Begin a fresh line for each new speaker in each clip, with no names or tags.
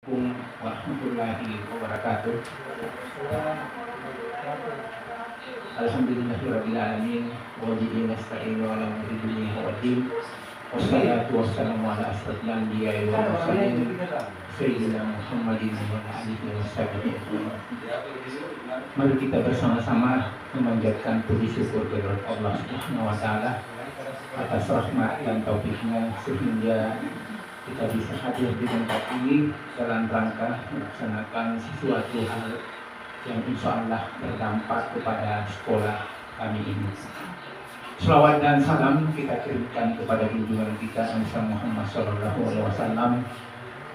Assalamualaikum warahmatullahi wabarakatuh. Alhamdulillahirabbil alamin wa bihi nasta'inu ala umuri dunya waddin. Wassalatu wassalamu ala asyrofil anbiya'i wal mursalin sayyidina Muhammadin wa ala alihi washabihi. Mari kita bersama-sama memanjatkan puji syukur kepada Allah Subhanahu wa taala atas rahmat dan taufiknya sehingga kita bisa hadir di tempat ini dalam rangka melaksanakan sesuatu hal yang insya Allah berdampak kepada sekolah kami ini. Selawat dan salam kita kirimkan kepada junjungan kita Nabi Muhammad SAW,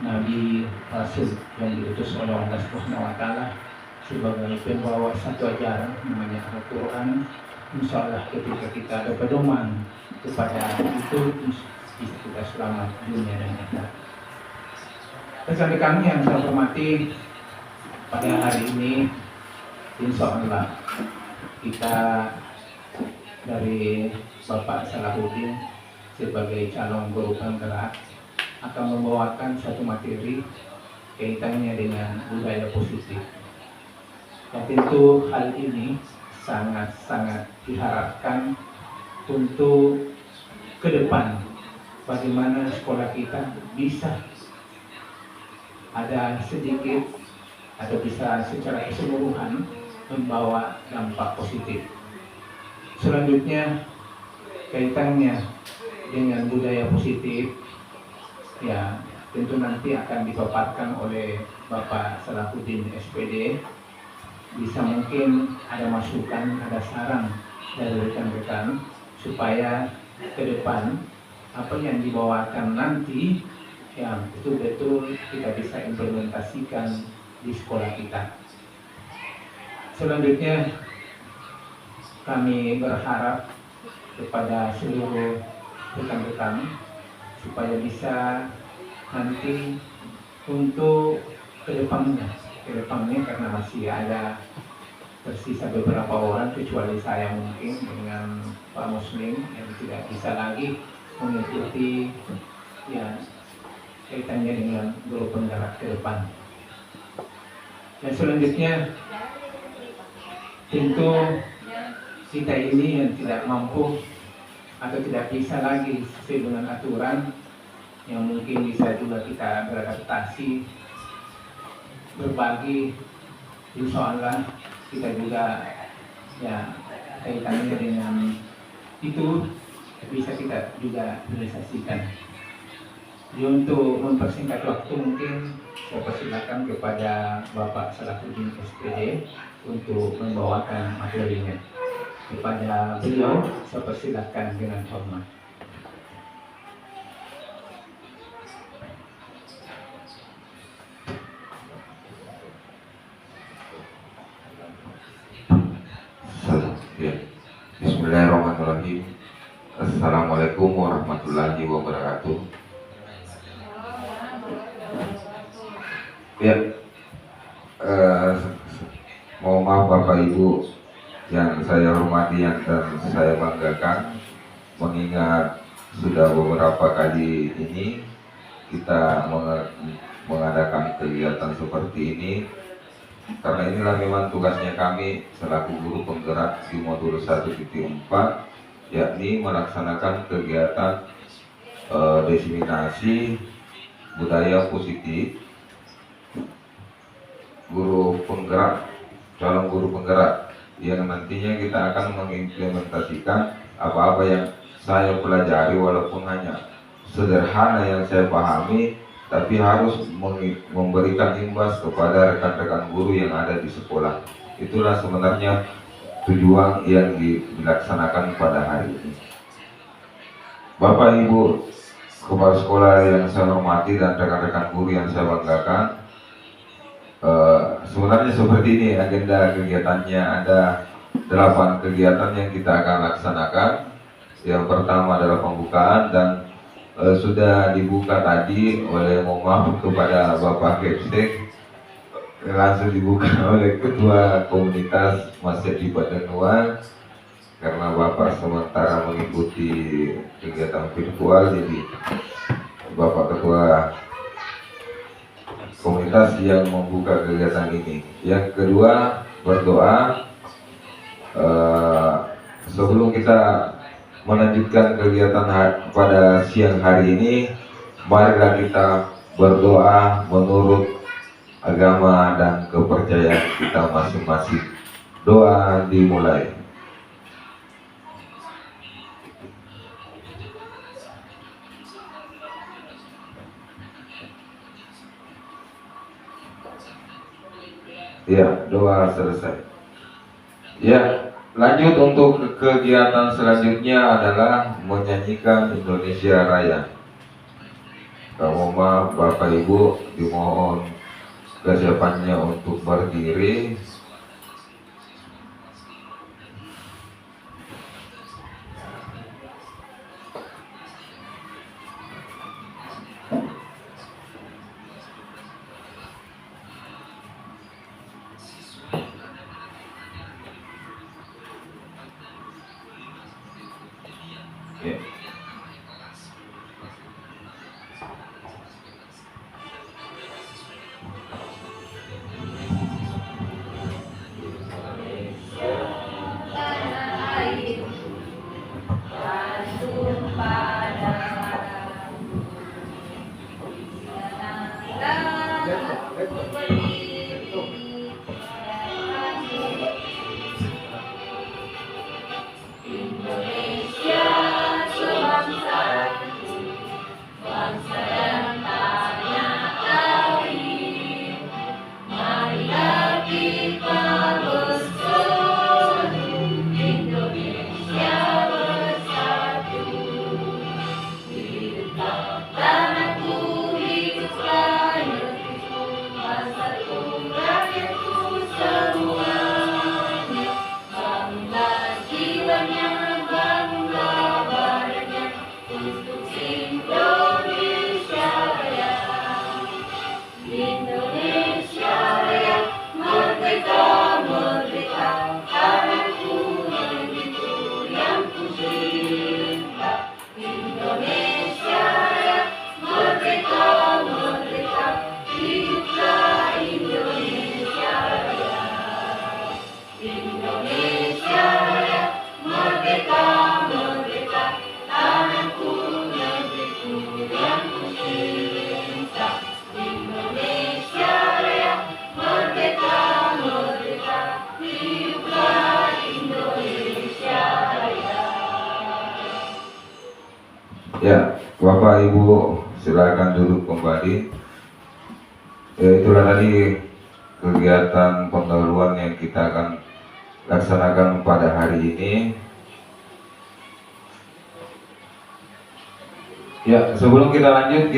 Nabi Rasul yang diutus oleh Allah Subhanahu wa taala sebagai pembawa satu ajaran namanya Al-Quran. Insya Allah ketika kita ada pedoman kepada itu, bisa kita selamat dunia dan akhirat. Rekan-rekan yang saya hormati, pada hari ini insya Allah kita dari Bapak Salahuddin sebagai calon guru penggerak akan membawakan satu materi kaitannya dengan budaya positif. Dan tentu hal ini sangat-sangat diharapkan untuk ke depan bagaimana sekolah kita bisa ada sedikit atau bisa secara keseluruhan membawa dampak positif. Selanjutnya kaitannya dengan budaya positif, ya tentu nanti akan dipaparkan oleh Bapak Salahuddin SPD. Bisa mungkin ada masukan, ada saran dari rekan-rekan supaya ke depan apa yang dibawakan nanti ya betul-betul kita bisa implementasikan di sekolah kita. Selanjutnya kami berharap kepada seluruh rekan-rekan supaya bisa nanti untuk kedepannya karena masih ada tersisa beberapa orang kecuali saya mungkin dengan Pak Muslim yang tidak bisa lagi mengikuti ya kaitannya dengan guru penggerak ke depan. Dan selanjutnya tentu kita ini yang tidak mampu atau tidak bisa lagi sesuai dengan aturan yang mungkin bisa juga kita beradaptasi, berbagi, insya Allah kita juga ya kaitannya dengan itu bisa kita juga realisasikan. Jadi untuk mempersingkat waktu mungkin saya persilakan kepada Bapak Salahuddin SPD untuk membawakan materinya. Kepada beliau saya persilakan dengan hormat.
Bismillahirrahmanirrahim. Assalamualaikum warahmatullahi wabarakatuh. Ya, mohon maaf Bapak Ibu yang saya hormati dan saya banggakan, mengingat sudah beberapa kali ini kita mengadakan kegiatan seperti ini. Karena inilah memang tugasnya kami selaku guru penggerak di modul 1.4, yakni melaksanakan kegiatan diseminasi budaya positif guru penggerak, calon guru penggerak, yang nantinya kita akan mengimplementasikan apa-apa yang saya pelajari, walaupun hanya sederhana yang saya pahami, tapi harus memberikan imbas kepada rekan-rekan guru yang ada di sekolah. Itulah sebenarnya tujuan yang dilaksanakan pada hari ini. Bapak Ibu kepala sekolah yang saya hormati dan rekan-rekan guru yang saya banggakan, sebenarnya seperti ini agenda kegiatannya. Ada 8 kegiatan yang kita akan laksanakan. Yang pertama adalah pembukaan dan sudah dibuka tadi oleh, mohon maaf kepada Bapak Kepsek, langsung dibuka oleh Ketua Komunitas Masjid di Badenua, karena Bapak sementara mengikuti kegiatan virtual, jadi Bapak Ketua komunitas yang membuka kegiatan ini. Yang kedua, berdoa. Sebelum kita melanjutkan kegiatan pada siang hari ini, marilah kita berdoa menurut agama dan kepercayaan kita masing-masing. Doa dimulai. Ya, doa selesai. Ya, lanjut untuk kegiatan selanjutnya adalah menyanyikan Indonesia Raya. Kamu Bapak Ibu dimohon kesiapannya untuk berdiri. Ya. Ya, Bapak Ibu silakan duduk kembali. Ya, itulah tadi kegiatan pendahuluan yang kita akan laksanakan pada hari ini. Ya, sebelum kita lanjut,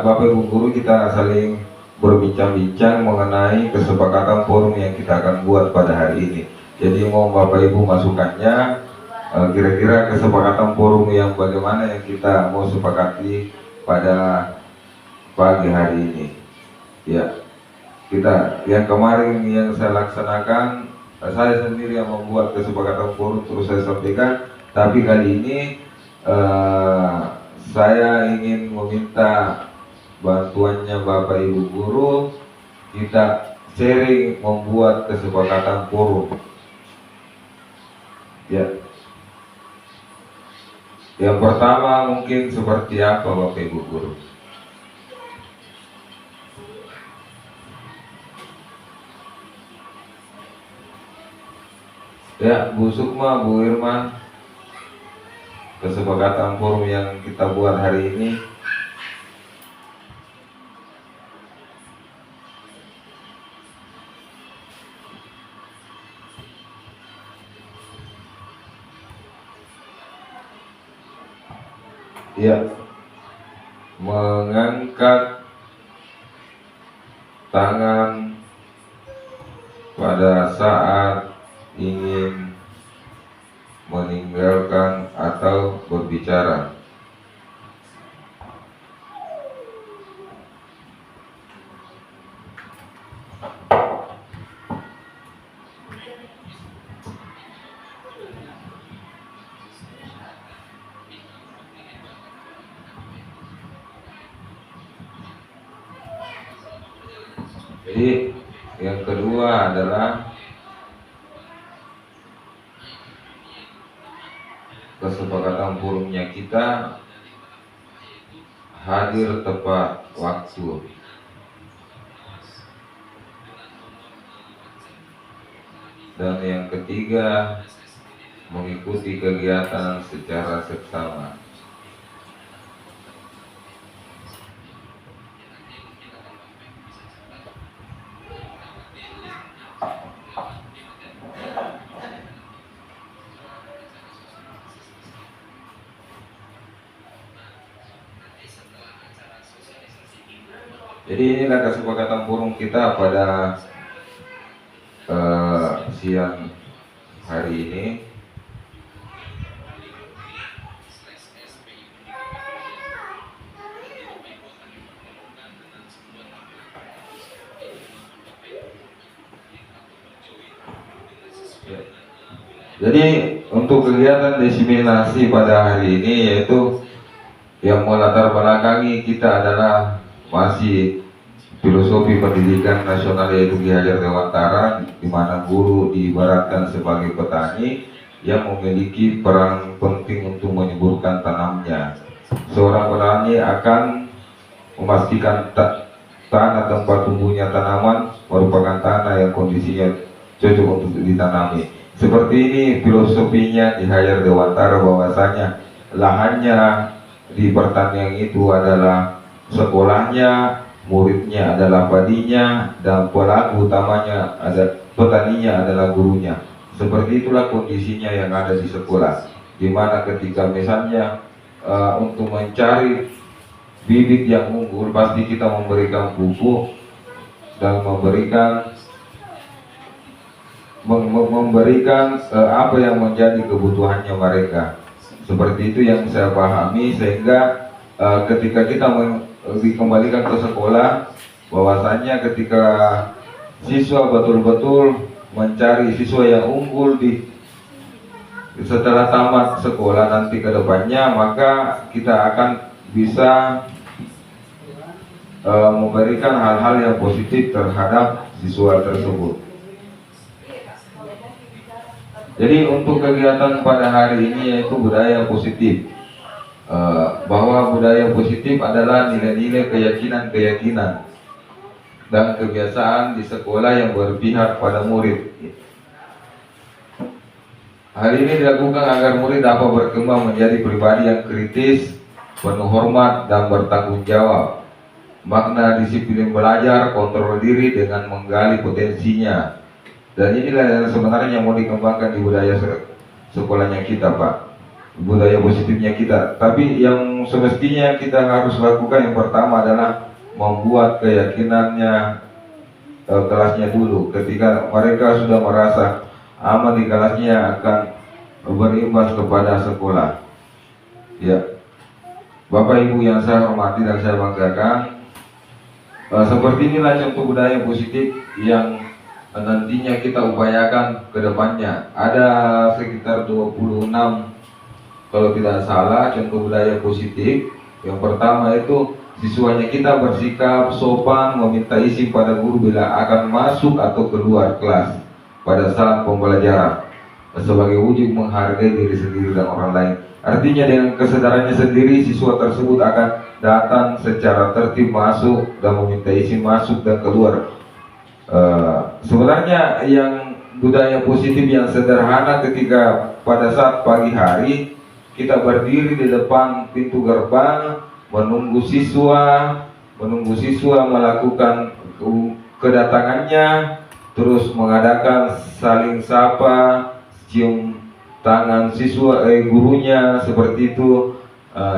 Bapak Ibu guru kita saling berbincang-bincang mengenai kesepakatan forum yang kita akan buat pada hari ini. Jadi mau Bapak Ibu masukannya, kira-kira kesepakatan forum yang bagaimana yang kita mau sepakati pada pagi hari ini. Ya, kita yang kemarin yang saya laksanakan, saya sendiri yang membuat kesepakatan forum terus saya sampaikan. Tapi kali ini saya ingin meminta bantuannya Bapak Ibu guru, kita sharing membuat kesepakatan forum. Ya. Yang pertama mungkin seperti apa Bapak Ibu guru? Ya, Bu Sukma, Bu Irma, kesepakatan forum yang kita buat hari ini. Ya, mengangkat tangan pada saat ingin meninggalkan atau berbicara. Jadi yang kedua adalah kesepakatan forumnya kita hadir tepat waktu. Dan yang ketiga, mengikuti kegiatan secara seksama. Jadi inilah kesepakatan forum kita pada siang hari ini. Jadi untuk kegiatan diseminasi pada hari ini yaitu yang melatar belakangi kita adalah masih filosofi pendidikan nasional yaitu Ki Hajar Dewantara, di mana guru diibaratkan sebagai petani yang memiliki peran penting untuk menyuburkan tanamnya. Seorang petani akan memastikan tanah tempat tumbuhnya tanaman merupakan tanah yang kondisinya cocok untuk ditanami. Seperti ini filosofinya Ki Hajar Dewantara, bahwasanya lahannya di pertanian itu adalah sekolahnya, muridnya adalah padinya, dan pelaku utamanya ada petaninya adalah gurunya. Seperti itulah kondisinya yang ada di sekolah, di mana ketika misalnya untuk mencari bibit yang unggul pasti kita memberikan pupuk dan memberikan apa yang menjadi kebutuhannya mereka. Seperti itu yang saya pahami, sehingga ketika kita dikembalikan ke sekolah, bahwasanya ketika siswa betul-betul mencari siswa yang unggul setelah tamat sekolah nanti ke depannya, maka kita akan bisa memberikan hal-hal yang positif terhadap siswa tersebut. Jadi untuk kegiatan pada hari ini yaitu budaya positif, bahwa budaya positif adalah nilai-nilai keyakinan dan kebiasaan di sekolah yang berpihak pada murid. Hal ini dilakukan agar murid dapat berkembang menjadi pribadi yang kritis, penuh hormat dan bertanggung jawab. Makna disiplin belajar, kontrol diri dengan menggali potensinya. Dan inilah yang sebenarnya yang mau dikembangkan di budaya sekolahnya kita, Pak. Budaya positifnya kita. Tapi yang semestinya kita harus lakukan yang pertama adalah membuat keyakinannya kelasnya dulu. Ketika mereka sudah merasa aman di kelasnya, akan berimbas kepada sekolah. Ya, Bapak Ibu yang saya hormati dan saya banggakan, seperti inilah contoh budaya positif yang nantinya kita upayakan ke depannya. Ada sekitar 26 kalau tidak salah contoh budaya positif. Yang pertama itu siswanya kita bersikap sopan, meminta izin pada guru bila akan masuk atau keluar kelas pada saat pembelajaran, sebagai wujud menghargai diri sendiri dan orang lain. Artinya dengan kesadarannya sendiri, siswa tersebut akan datang secara tertib masuk dan meminta izin masuk dan keluar. Sebenarnya yang budaya positif yang sederhana ketika pada saat pagi hari kita berdiri di depan pintu gerbang menunggu siswa melakukan kedatangannya, terus mengadakan saling sapa, cium tangan siswa gurunya, seperti itu.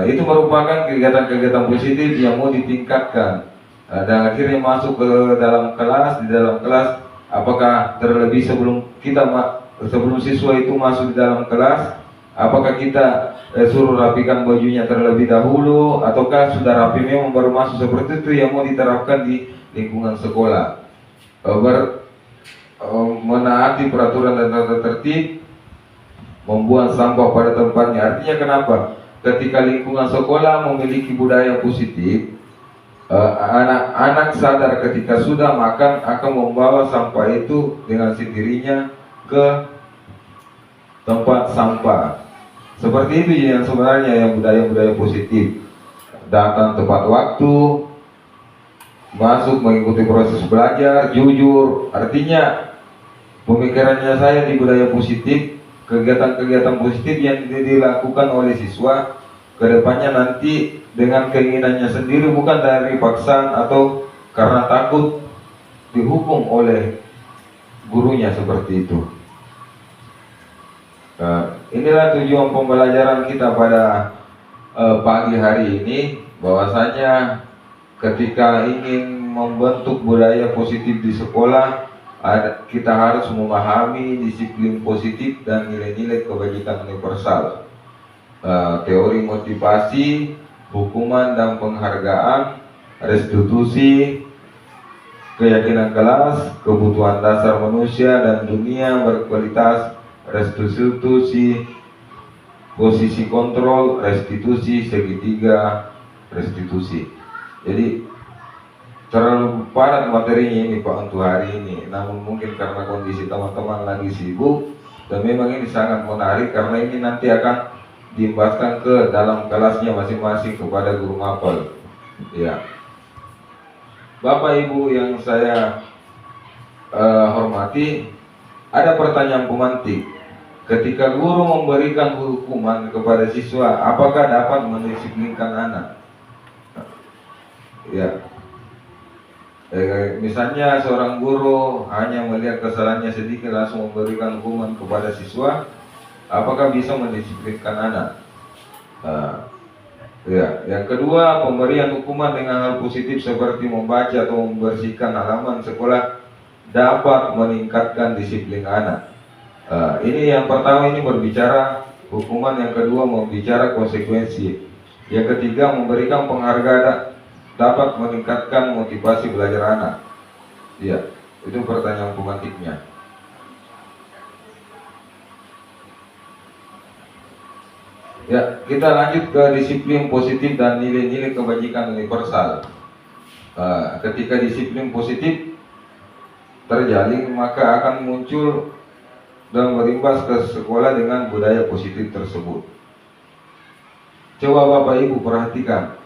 Itu merupakan kegiatan-kegiatan positif yang mau ditingkatkan. Dan akhirnya masuk ke dalam kelas. Di dalam kelas, apakah terlebih sebelum siswa itu masuk di dalam kelas, apakah kita suruh rapikan bajunya terlebih dahulu, ataukah sudah rapi memang baru masuk? Seperti itu yang mau diterapkan di lingkungan sekolah. Menaati peraturan dan tata tertib, membuang sampah pada tempatnya. Artinya kenapa? Ketika lingkungan sekolah memiliki budaya positif, Anak-anak sadar ketika sudah makan akan membawa sampah itu dengan sendirinya ke tempat sampah. Seperti itu yang sebenarnya yang budaya-budaya positif. Datang tepat waktu, masuk mengikuti proses belajar, jujur. Artinya pemikirannya saya di budaya positif, kegiatan-kegiatan positif yang dilakukan oleh siswa kedepannya nanti dengan keinginannya sendiri, bukan dari paksaan atau karena takut dihukum oleh gurunya seperti itu. Inilah tujuan pembelajaran kita pada pagi hari ini, bahwasanya ketika ingin membentuk budaya positif di sekolah, kita harus memahami disiplin positif dan nilai-nilai kebajikan universal. Teori motivasi, hukuman dan penghargaan, restitusi, keyakinan kelas, kebutuhan dasar manusia dan dunia berkualitas, restitusi, posisi kontrol, restitusi, segitiga, restitusi. Jadi terlalu padat materinya ini Pak untuk hari ini, namun mungkin karena kondisi teman-teman lagi sibuk, dan memang ini sangat menarik karena ini nanti akan diimbaskan ke dalam kelasnya masing-masing kepada guru mapel. Ya, Bapak Ibu yang saya hormati, ada pertanyaan pemantik. Ketika guru memberikan hukuman kepada siswa, apakah dapat mendisiplinkan anak? Ya, misalnya seorang guru hanya melihat kesalahannya sedikit langsung memberikan hukuman kepada siswa, apakah bisa mendisiplinkan anak? Ya, yang kedua, pemberian hukuman dengan hal positif seperti membaca atau membersihkan halaman sekolah dapat meningkatkan disiplin anak. Ini yang pertama, ini berbicara hukuman, yang kedua membicara konsekuensi, yang ketiga memberikan penghargaan dapat meningkatkan motivasi belajar anak. Ya, itu pertanyaan pemantiknya. Ya, kita lanjut ke disiplin positif dan nilai-nilai kebajikan universal. Ketika disiplin positif terjalin, maka akan muncul dan berimbas ke sekolah dengan budaya positif tersebut. Coba Bapak Ibu perhatikan.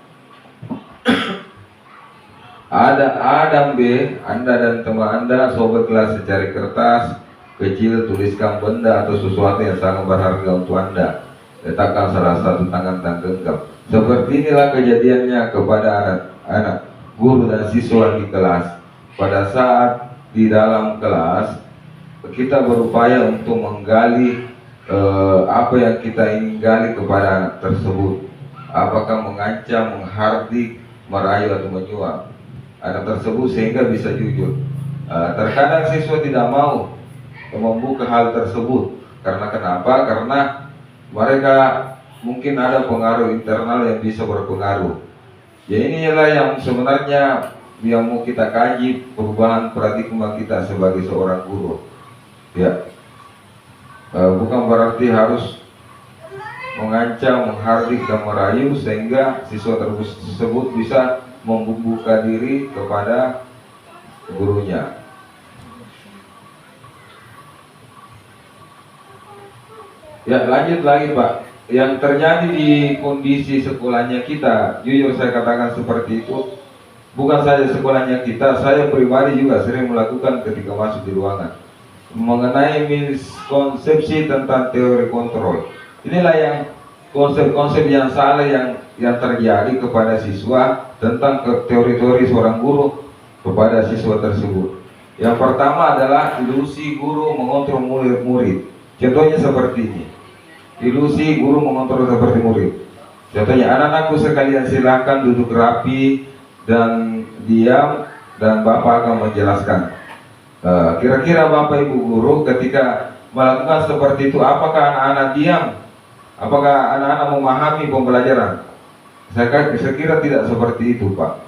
Ada A dan B, Anda dan teman Anda, sobat kelas secari kertas kecil, tuliskan benda atau sesuatu yang sangat berharga untuk Anda. Letakkan salah satu tangan dan genggam. Seperti inilah kejadiannya kepada anak-anak, guru dan siswa di kelas. Pada saat di dalam kelas, kita berupaya untuk menggali apa yang kita ingin gali kepada anak tersebut. Apakah mengancam, menghardik, merayu atau menyuap anak tersebut sehingga bisa jujur. Terkadang siswa tidak mau membuka hal tersebut. Karena kenapa? Karena mereka mungkin ada pengaruh internal yang bisa berpengaruh. Ya, inilah yang sebenarnya yang mau kita kaji, perubahan paradigma kita sebagai seorang guru. Ya, bukan berarti harus mengancam, menghardik dan merayu sehingga siswa tersebut bisa membuka diri kepada gurunya. Ya, lanjut lagi Pak. Yang terjadi di kondisi sekolahnya kita, jujur saya katakan seperti itu, bukan saja sekolahnya kita, saya pribadi juga sering melakukan ketika masuk di ruangan, mengenai miskonsepsi tentang teori kontrol. Inilah yang konsep-konsep yang salah yang terjadi kepada siswa tentang teori-teori seorang guru kepada siswa tersebut. Yang pertama adalah ilusi guru mengontrol murid. Contohnya seperti ini. Ilusi guru mengontrol seperti murid. Contohnya, anak-anakku sekalian silakan duduk rapi dan diam dan Bapak akan menjelaskan. Kira-kira Bapak Ibu guru ketika melakukan seperti itu, apakah anak-anak diam? Apakah anak-anak memahami pembelajaran? Saya kira tidak seperti itu Pak.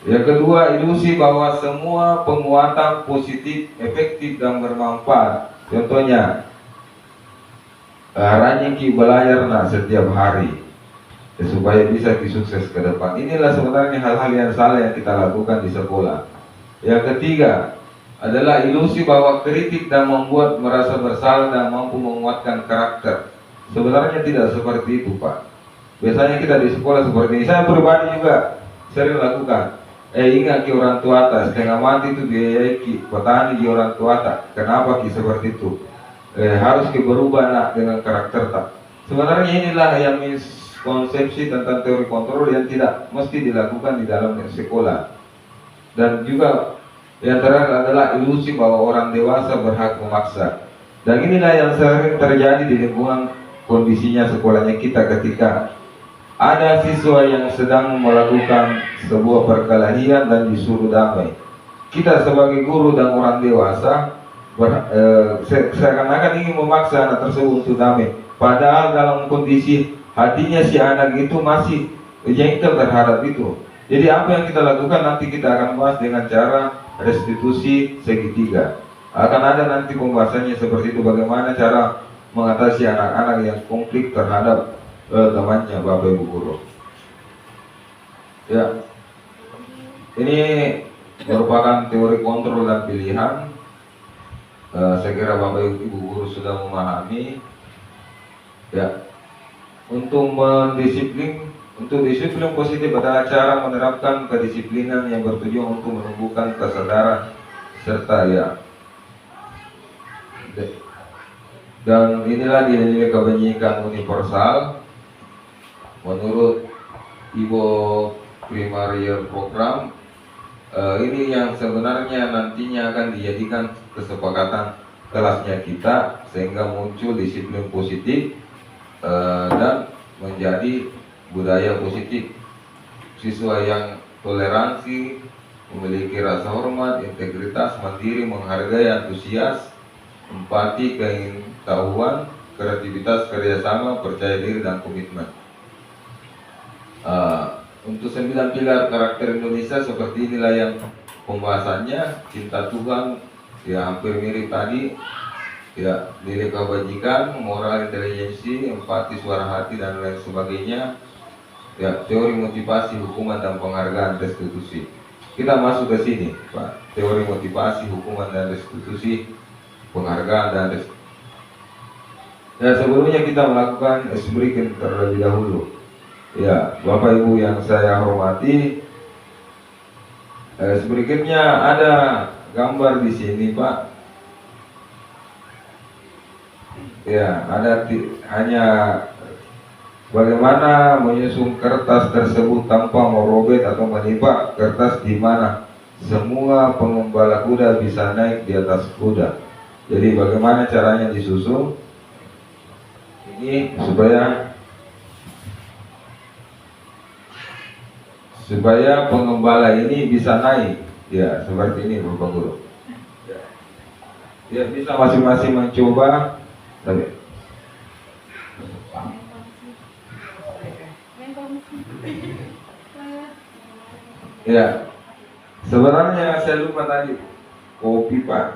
Yang kedua, ilusi bahwa semua penguatan positif, efektif dan bermanfaat. Contohnya, rajin belajar setiap hari. supaya bisa sukses ke depan. Inilah sebenarnya hal-hal yang salah yang kita lakukan di sekolah. Yang ketiga adalah ilusi bahwa kritik dan membuat merasa bersalah dan mampu menguatkan karakter. Sebenarnya tidak seperti itu, Pak. Biasanya kita di sekolah seperti ini. Saya pribadi juga sering lakukan. Ingat ki orang tua atas, setengah mati itu biayai ki, petani di orang tua tak. Kenapa ki seperti itu? Harus ki berubah nak dengan karakter tak. Sebenarnya inilah yang miskonsepsi tentang teori kontrol yang tidak mesti dilakukan di dalam sekolah. Dan juga yang terakhir adalah ilusi bahwa orang dewasa berhak memaksa. Dan inilah yang sering terjadi di lingkungan kondisinya sekolahnya kita ketika ada siswa yang sedang melakukan sebuah perkelahian dan disuruh damai. Kita sebagai guru dan orang dewasa seakan-akan ingin memaksa anak tersebut untuk damai. Padahal dalam kondisi hatinya si anak itu masih jengkel terhadap itu. Jadi apa yang kita lakukan nanti kita akan bahas dengan cara restitusi segitiga. Akan ada nanti pembahasannya seperti itu, bagaimana cara mengatasi anak-anak yang konflik terhadap temannya, Bapak Ibu guru. Ya, ini merupakan teori kontrol dan pilihan. Saya kira Bapak Ibu guru sudah memahami. Ya, untuk disiplin positif adalah cara menerapkan kedisiplinan yang bertujuan untuk menumbuhkan kesadaran serta dan inilah nilai-nilai kebajikan universal menurut Ibo Primarier Program. Ini yang sebenarnya nantinya akan dijadikan kesepakatan kelasnya kita sehingga muncul disiplin positif dan menjadi budaya positif. Siswa yang toleransi, memiliki rasa hormat, integritas, mandiri, menghargai, antusias, empati, keingintahuan, kreativitas, kerjasama, percaya diri, dan komitmen. Untuk 9 pilar karakter Indonesia seperti inilah yang pembahasannya. Cinta Tuhan, ya hampir mirip tadi, ya nilai kebajikan, moral, intelijensi, empati, suara hati, dan lain sebagainya. Ya, teori motivasi, hukuman, dan penghargaan, restitusi. Kita masuk ke sini, Pak. Teori motivasi, hukuman, dan restitusi, penghargaan, dan restitusi. Ya, sebelumnya kita melakukan breaking terlebih dahulu. Ya, Bapak Ibu yang saya hormati, berikutnya ada gambar di sini, Pak. Ya, ada hanya bagaimana menyusun kertas tersebut tanpa merobek atau menimpa kertas, di mana semua pengembala kuda bisa naik di atas kuda. Jadi bagaimana caranya disusun ini supaya pengembala ini bisa naik, ya seperti ini Bapak Guru. Ya, bisa masing-masing mencoba. Ya, sebenarnya saya lupa tadi kopi, Pak.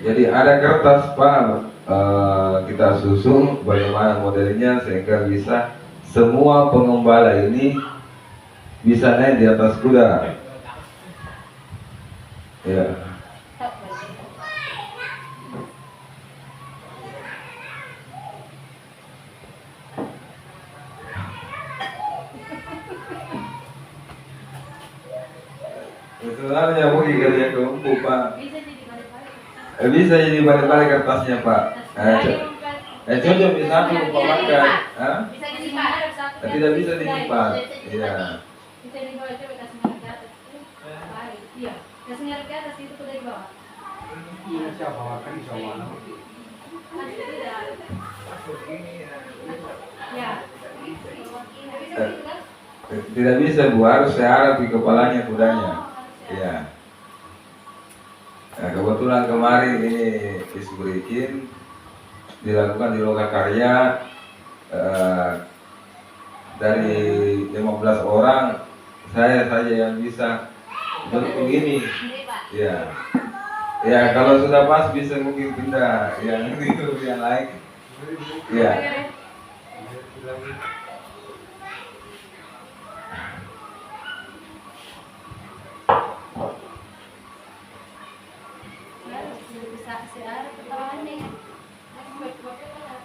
Jadi ada kertas, Pak. Kita susun bagaimana modelnya sehingga bisa semua pengembala ini bisa naik di atas kuda. Ya. Sebenarnya mungkin kerja kelompok, Pak. Bisa jadi balik-balik kertasnya, Pak. Cocok di satu pemakai.
Bisa dilipat.
Tidak bisa dilipat. Iya.
Bisa di bawah, coba kasih merek ke atas. Iya, kasih merek ke atas itu udah di bawah.
Iya, siapa makan di bawah.
Ya.
Tidak bisa Bu, harus searah di kepalanya kudanya. Iya. Nah, kebetulan kemarin ini Isburikin dilakukan di Lokakarya dari 15 orang saya saja yang bisa bentuk ini. Ya, ya kalau sudah pas bisa mungkin pindah yang itu yang lain. Ya.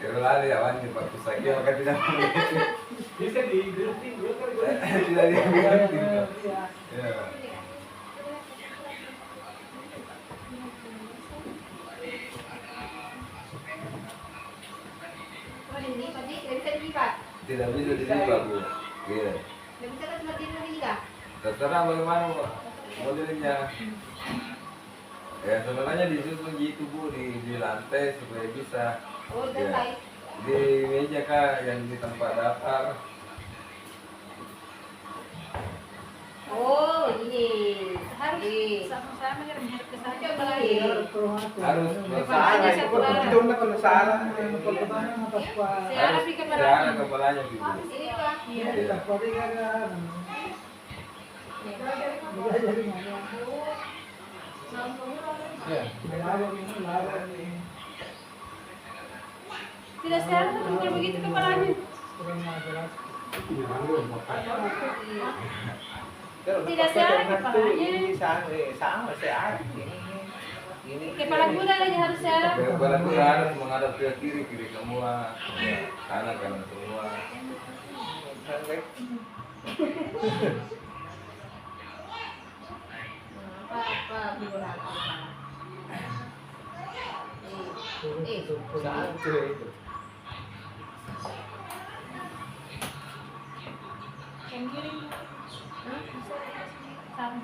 Terlalu awan di Pak Pusaki maka tidak
Bisa diganti dulu kan.
tidak diganti. Ya. Tidak bisa dilipat Bu. Iya. Terserah bagaimana Bu modelnya. Ya sebenarnya disusun gitu Bu di lantai supaya bisa. Ya. Di meja kah yang di tempat daftar.
Oh, ini harus sama-sama ngirim ke sana coba lagi.
Harus
Kepalanya satu arah.
Itu nak kalau salah.
Searah di kepala.
searah kepalanya gitu.
Ini tuh.
Iya.
Ya.
Tidak searah tuh kalau begitu kepalanya. Tidak searah kepalanya.
Sama searah. Ini
Kepala kuda aja harus searah.
Kepala kuda harus menghadap ke kiri, kiri semua. Ya, kanan, kanan semua.
Apa bulan.
Satu itu.
Yang kiri. Sama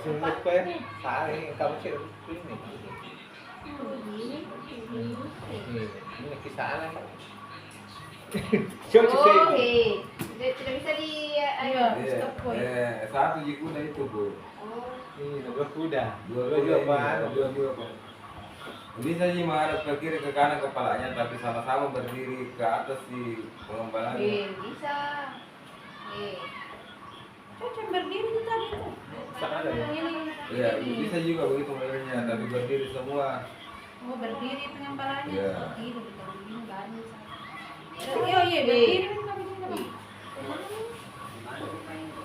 Sulit ko yan. Sa akin, kamu siya ini. Ini kisah lang.
Oke. Tidak bisa di ayo
Iya.
stop point.
Satu kuda itu Bu.
Ini dua kuda.
Dua
juga
kuda
Pak.
ini, dua Pak. Bisa sih menghadap ke kiri ke kanan kepalanya tapi sama-sama berdiri ke atas di pengembangannya.
Bisa. Cocok berdiri itu tadi tuh.
Sana ada ya?
Iya, bisa juga begitu modelnya tapi berdiri semua.
Oh, berdiri pengembalannya.
Iya.
Berdiri kita begini kan. Iya, berdiri kan begini.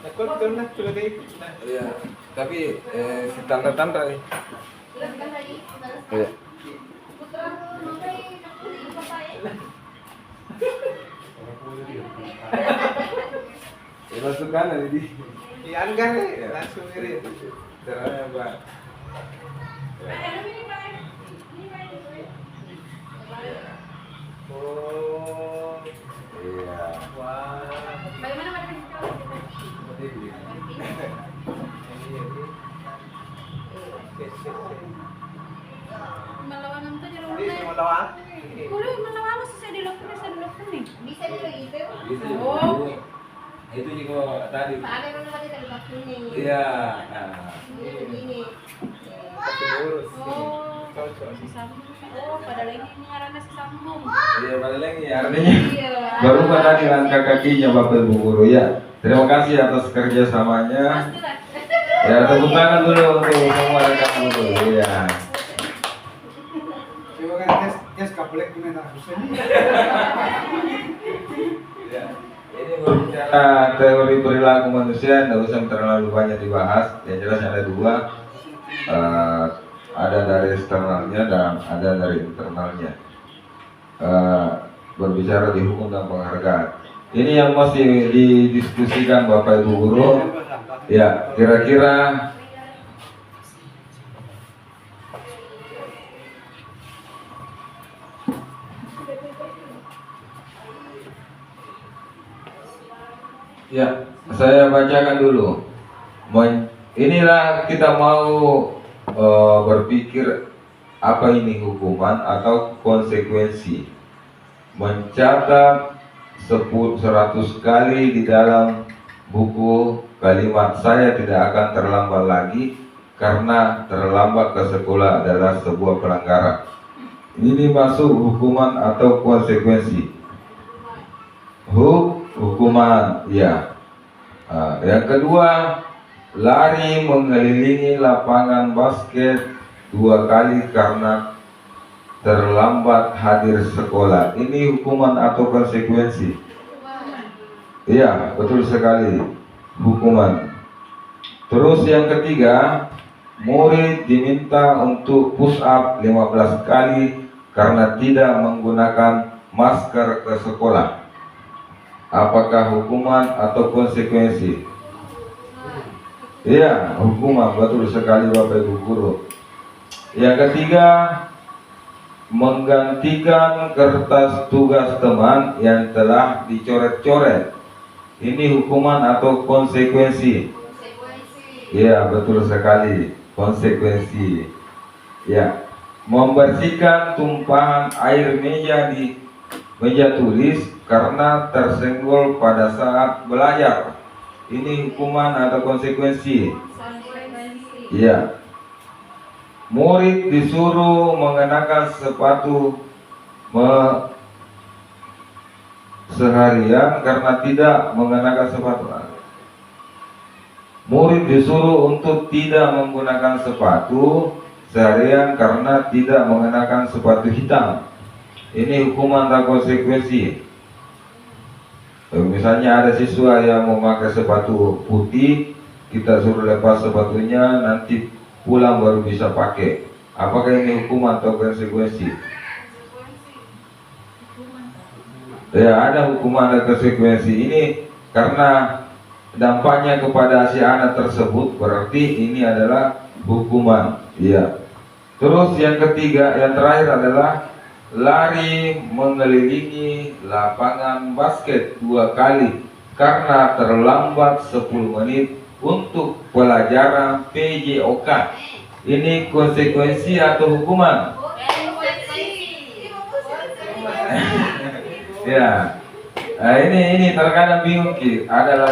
Nakul betul na tulad itu.
Iya, tapi si tanda-tanda nih. Iya. Ya masuk kanan ini.
Iyan ka rin. Langsung rin.
Caranya Pak.
Oh.
Iya.
Wah.
Bagaimana Pak? Melawan itu di rumah.
Hindi, sumalawa.
Kulo melawan sa dilokon nih. Bisa juga gitu.
Bisa
Oh.
juga. Itu juga tadi.
Paano naman natin dilokon nih?
Iya. Nah.
Ini.
Siguro.
Oh.
Cocok.
Si Sambung. Oh, padahal ini ngaranna si Sambung.
Iya, balik lagi artinya.
Iya.
Berubah tadi langkah kakinya Bapak Ibu Guru ya. Terima kasih atas kerjasamanya.
Pastilah.
Ya tepuk tangan dulu untuk semua rekan guru. Iya.
Coba kan tes kaplek punya tak
Ya. Ini berbicara teori perilaku manusia, tidak usah terlalu banyak dibahas. Yang jelas ada dua, ada dari eksternalnya dan ada dari internalnya. Berbicara di hukum dan penghargaan. Ini yang masih didiskusikan Bapak Ibu Guru. Ya, kira-kira ya, saya bacakan dulu. Inilah kita mau berpikir Apa ini hukuman atau konsekuensi? Mencatat 100 kali di dalam buku kalimat saya tidak akan terlambat lagi karena terlambat ke sekolah adalah sebuah pelanggaran. Ini masuk hukuman atau konsekuensi? Hukuman, ya. Yang kedua, lari mengelilingi lapangan basket 2 kali karena terlambat hadir sekolah. Ini hukuman atau konsekuensi? Iya, betul sekali, hukuman. Terus yang ketiga, murid diminta untuk push up 15 kali karena tidak menggunakan masker ke sekolah. Apakah hukuman atau konsekuensi? Iya, hukuman, betul sekali Bapak Ibu guru. Yang ketiga, menggantikan kertas tugas teman yang telah dicoret-coret. Ini hukuman atau konsekuensi? Iya, betul sekali, konsekuensi. Ya, membersihkan tumpahan air meja di meja tulis karena tersenggol pada saat belajar. Ini hukuman atau konsekuensi? Iya. Murid disuruh mengenakan sepatu seharian karena tidak mengenakan sepatu. Murid disuruh untuk tidak menggunakan sepatu seharian karena tidak mengenakan sepatu hitam. Ini hukuman atau konsekuensi? Misalnya ada siswa yang memakai sepatu putih, kita suruh lepas sepatunya, nanti pulang baru bisa pakai. Apakah ini hukuman atau konsekuensi? Ya, ada hukuman dan konsekuensi. Ini karena dampaknya kepada si anak tersebut, berarti ini adalah hukuman. Iya. Terus yang ketiga, yang terakhir adalah lari mengelilingi lapangan basket 2 kali karena terlambat 10 menit untuk pelajaran PJOK. Ini konsekuensi atau hukuman? Ya. Ini terkadang bingung Ki. Ada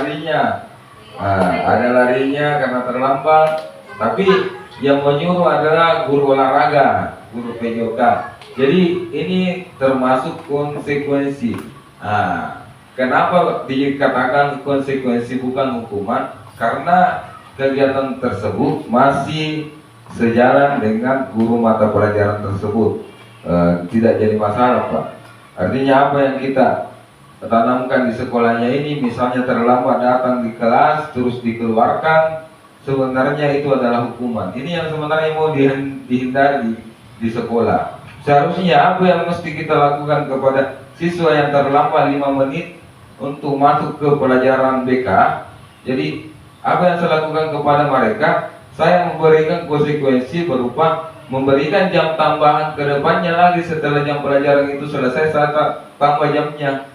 larinya karena terlambat, tapi yang menyuruh adalah guru olahraga, guru PJOK. Jadi ini termasuk konsekuensi. Kenapa dikatakan konsekuensi bukan hukuman? Karena kegiatan tersebut masih sejalan dengan guru mata pelajaran tersebut. Tidak jadi masalah, Pak. Artinya apa yang kita tanamkan di sekolahnya ini, misalnya terlambat datang di kelas terus dikeluarkan, sebenarnya itu adalah hukuman. Ini yang sebenarnya mau dihindari di sekolah. Seharusnya apa yang mesti kita lakukan kepada siswa yang terlambat 5 menit untuk masuk ke pelajaran BK? Jadi apa yang saya lakukan kepada mereka? Saya memberikan konsekuensi berupa memberikan jam tambahan ke depannya lagi setelah jam pelajaran itu selesai, saya tambah jamnya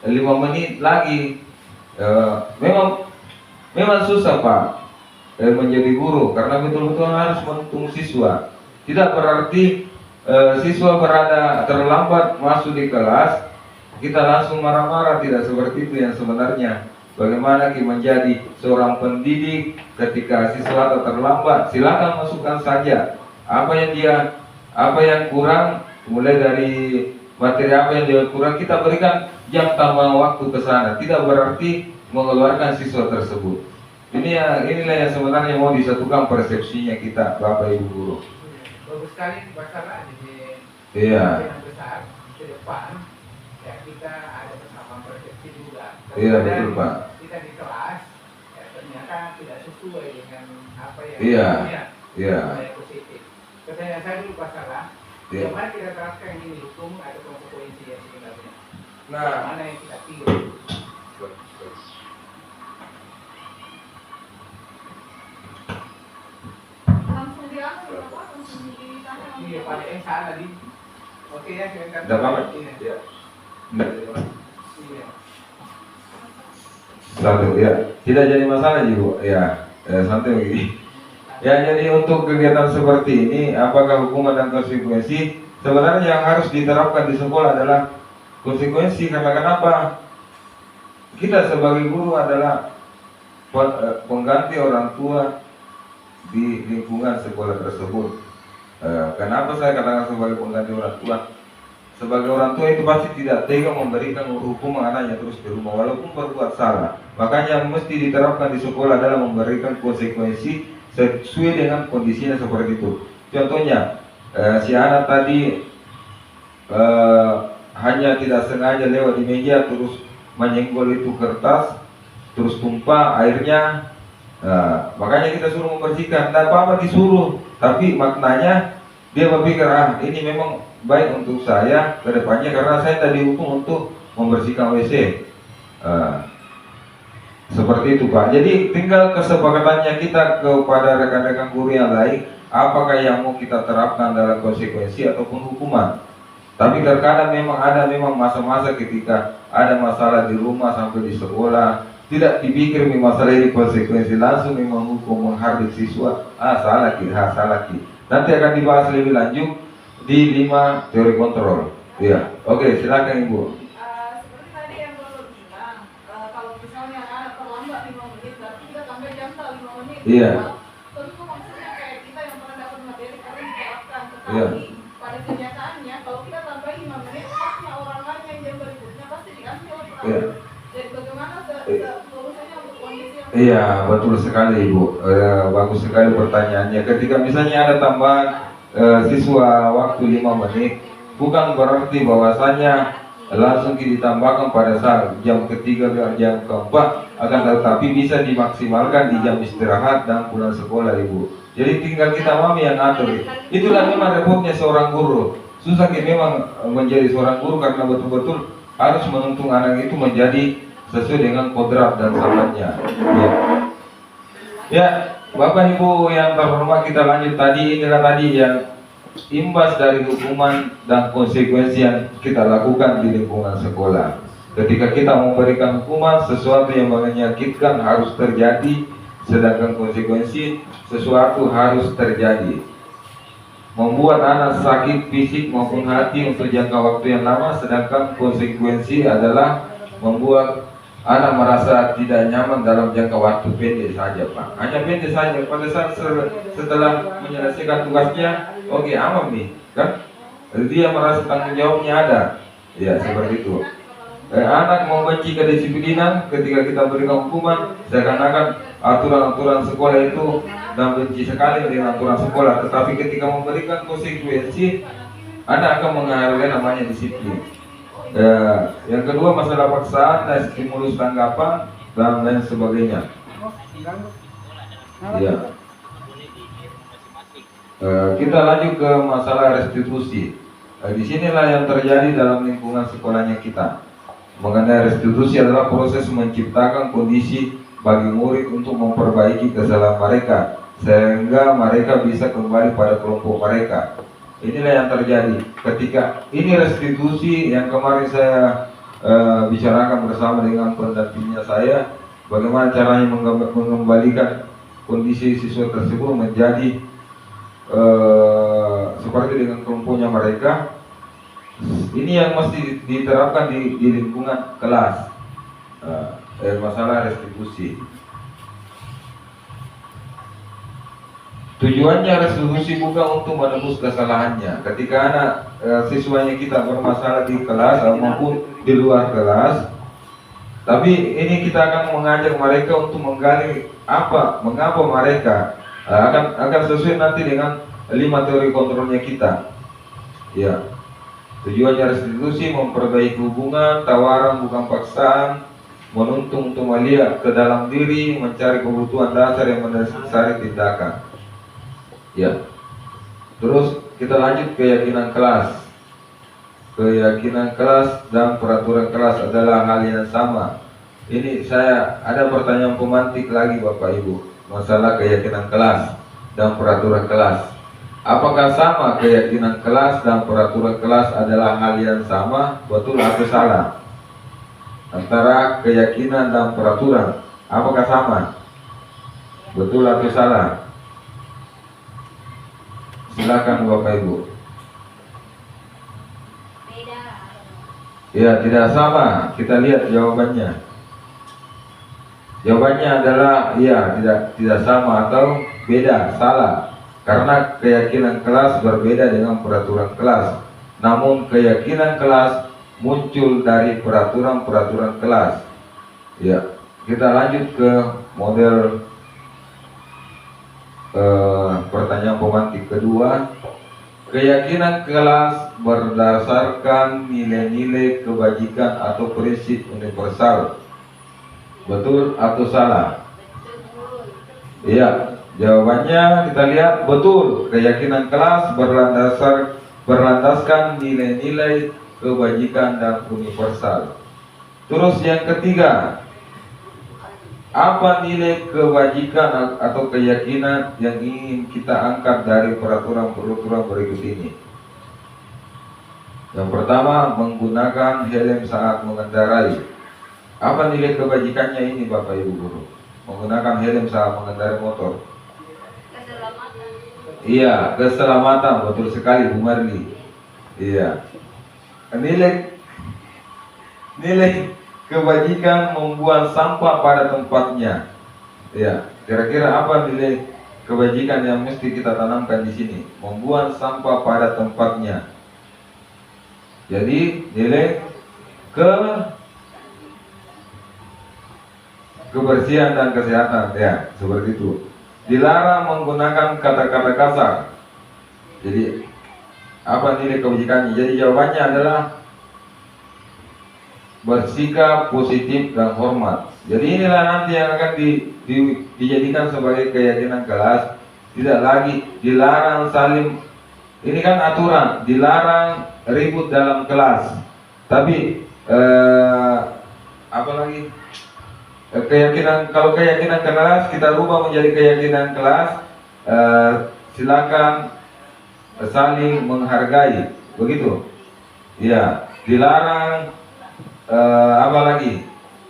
5 menit lagi. Memang susah Pak menjadi guru karena betul-betul harus menuntun siswa. Tidak berarti siswa berada terlambat masuk di kelas kita langsung marah-marah, tidak seperti itu yang sebenarnya. Bagaimana kita menjadi seorang pendidik ketika siswa terlambat? Silakan masukkan saja apa yang kurang, mulai dari materi apa yang dia kurang, kita berikan jam tambahan waktu ke sana. Tidak berarti mengeluarkan siswa tersebut. Inilah yang sebenarnya mau disatukan persepsinya kita, Bapak Ibu guru.
Bagus sekali masalah
Iya.
yang besar ke depan ya, kita ada persamaan persepsi juga.
Iya, betul Pak.
Kita di kelas ya, ternyata tidak sesuai dengan apa yang
Iya.
positif. Pertanyaan saya dulu masalah bagaimana kita terapkan ini hukum ada konsekuensi yang sebenarnya. Mana yang kita pilih?
Langsung dilakukan apa? Langsung ditanya.
Iya, pada yang salah di. Oke ya, silakan.
Tidak apa-apa.
Iya. Iya.
Satu ya, tidak jadi masalah juga. Ya, santai begini. Ya, jadi untuk kegiatan seperti ini, apakah hukuman dan konsekuensi? Sebenarnya yang harus diterapkan di sekolah adalah konsekuensi. Karena kenapa? Kita sebagai guru adalah pengganti orang tua di lingkungan sekolah tersebut. Kenapa saya katakan sebagai pengganti orang tua? Sebagai orang tua itu pasti tidak tega memberikan hukuman anaknya terus di rumah walaupun berbuat salah. Makanya yang mesti diterapkan di sekolah adalah memberikan konsekuensi sesuai dengan kondisinya seperti itu. Contohnya, si anak tadi hanya tidak sengaja lewat di meja terus menyenggol itu kertas, terus tumpah airnya. Makanya kita suruh membersihkan. Tidak apa-apa disuruh, tapi maknanya dia berpikir, ini memang baik untuk saya ke depannya karena saya tadi hukum untuk membersihkan WC. Seperti itu Pak. Jadi tinggal kesepakatannya kita kepada rekan-rekan guru yang lain, apakah yang mau kita terapkan dalam konsekuensi ataupun hukuman. Tapi terkadang memang ada masa-masa ketika ada masalah di rumah sampai di sekolah, tidak dipikir masalah ini konsekuensi, langsung memang hukum menghardik siswa. Salah ki. Nanti akan dibahas lebih lanjut di 5 teori kontrol. Ya, oke, silakan Ibu.
Seperti tadi yang baru bilang, kalau misalnya anak terlambat 5 menit, berarti kita tambah jam 5 menit.
Iya.
Tentu maksudnya kayak kita yang pernah dapat materi karena diterapkan, tetapi
Iya.
pada kenyataannya kalau kita tambah 5 menit, pasti orang lain yang jam berikutnya pasti diganti oleh orang.
Iya.
Jadi bagaimana solusinya untuk kondisi yang
Iya, betul sekali Ibu. Bagus sekali pertanyaannya. Ketika misalnya ada tambahan siswa waktu 5 menit, bukan berarti bahwasanya langsung ditambahkan pada saat jam ketiga dan jam keempat, akan tetapi bisa dimaksimalkan di jam istirahat dan pulang sekolah Ibu. Jadi tinggal kita mami yang atur. Itulah memang repotnya seorang guru. Susah memang menjadi seorang guru karena betul-betul harus menuntun anak itu menjadi sesuai dengan kodrat dan zamannya. Ya, Bapak Ibu yang terhormat, kita lanjut tadi. Inilah tadi yang imbas dari hukuman dan konsekuensi yang kita lakukan di lingkungan sekolah. Ketika kita memberikan hukuman, sesuatu yang menyakitkan harus terjadi, sedangkan konsekuensi sesuatu harus terjadi. Membuat anak sakit fisik maupun hati untuk jangka waktu yang lama, sedangkan konsekuensi adalah membuat anak merasa tidak nyaman dalam jangka waktu pendek saja Pak. Hanya pendek saja, pada saat setelah menyelesaikan tugasnya, oke, aman nih, kan? Dia merasa tanggung jawabnya ada. Ya, seperti itu. Anak membenci kedisiplinan ketika kita berikan hukuman, seakan-akan aturan-aturan sekolah itu dan benci sekali dengan aturan sekolah. Tetapi ketika memberikan konsekuensi, anak akan menghargai namanya disiplin. Yang kedua, masalah paksaan dan stimulus tanggapan dan lain sebagainya. Ya. Kita lanjut ke masalah restitusi. Disinilah yang terjadi dalam lingkungan sekolahnya kita. Mengenai restitusi adalah proses menciptakan kondisi bagi murid untuk memperbaiki kesalahan mereka sehingga mereka bisa kembali pada kelompok mereka. Inilah yang terjadi ketika ini restitusi yang kemarin saya bicarakan bersama dengan pendampingnya saya, bagaimana caranya mengembalikan kondisi siswa tersebut menjadi seperti dengan kelompoknya mereka. Ini yang mesti diterapkan di lingkungan kelas. Masalah restitusi. Tujuannya restitusi bukan untuk menebus kesalahannya. Ketika anak siswanya kita bermasalah di kelas maupun di luar kelas, tapi ini kita akan mengajak mereka untuk menggali mengapa mereka akan sesuai nanti dengan 5 teori kontrolnya kita. Ya. Tujuannya restitusi memperbaiki hubungan, tawaran bukan paksaan, menuntun untuk melihat ke dalam diri, mencari kebutuhan dasar yang mendasari tindakan. Ya. Terus kita lanjut keyakinan kelas. Keyakinan kelas dan peraturan kelas adalah hal yang sama. Ini saya ada pertanyaan pemantik lagi Bapak Ibu, masalah keyakinan kelas dan peraturan kelas. Apakah sama keyakinan kelas dan peraturan kelas adalah hal yang sama, betul atau salah? Antara keyakinan dan peraturan, apakah sama? Betul atau salah? Silakan Bapak Ibu.
Beda.
Ya, tidak sama. Kita lihat jawabannya. Jawabannya adalah iya, tidak sama atau beda, salah. Karena keyakinan kelas berbeda dengan peraturan kelas. Namun keyakinan kelas muncul dari peraturan-peraturan kelas. Ya, kita lanjut ke model pertanyaan pemantik kedua. Keyakinan kelas berdasarkan nilai-nilai kebajikan atau prinsip universal. Betul atau salah? Iya, jawabannya kita lihat betul. Keyakinan kelas berlandaskan nilai-nilai kebajikan dan universal. Terus yang ketiga, apa nilai kebajikan atau keyakinan yang ingin kita angkat dari peraturan-peraturan berikut ini? Yang pertama, menggunakan helm saat mengendarai. Apa nilai kebajikannya ini Bapak Ibu Guru? Menggunakan helm saat mengendarai motor.
Keselamatan.
Iya, keselamatan, betul sekali Bu Marli. Iya. Nilai kebajikan membuang sampah pada tempatnya. Ya, kira-kira apa nilai kebajikan yang mesti kita tanamkan di sini? Membuang sampah pada tempatnya. Jadi nilai kebersihan dan kesehatan, ya, seperti itu. Dilarang menggunakan kata-kata kasar. Jadi apa nilai kebajikannya? Jadi jawabannya adalah bersikap positif dan hormat. Jadi inilah nanti yang akan dijadikan sebagai keyakinan kelas. Tidak lagi dilarang saling, ini kan aturan, dilarang ribut dalam kelas. Tapi apa lagi? Kalau keyakinan kelas kita rubah menjadi keyakinan kelas, silakan saling menghargai, begitu. Ya, dilarang apa lagi?